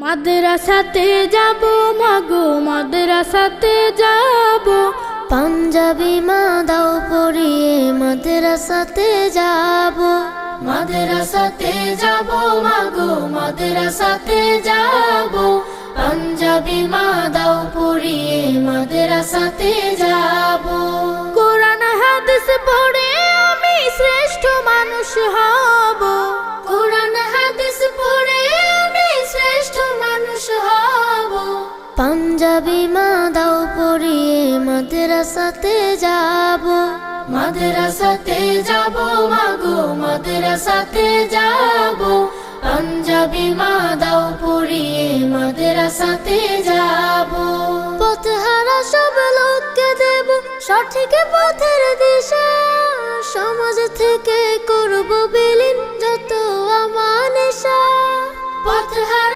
মাদ্রাসাতে যাব মাগো মাদ্রাসাতে যাব, পাঞ্জাবি মা দাও পরিয়ে মাদ্রাসাতে যাব। মাদ্রাসাতে যাব মাগো মাদ্রাসাতে যাব, পাঞ্জাবি মা দাও পরিয়ে মাদ্রাসাতে যাব। কোরআন হাদিস পড়ে আমি শ্রেষ্ঠ মানুষ হব, কোরআন হাদিস পড়ে আমি শ্রেষ্ঠ মানুষ হব। পাঞ্জাবি মা দাও পরিয়ে মাদ্রাসাতে যাব। মাদ্রাসাতে যাব মাগো মাদ্রাসাতে যাব, পাঞ্জাবি মা দাও পরিয়ে মাদ্রাসাতে যাব। পথহারা সব লোককে দেব সঠিক পথের দিশা, সমাজ থেকে করব বিলীন যত আমানেশা। পথহারা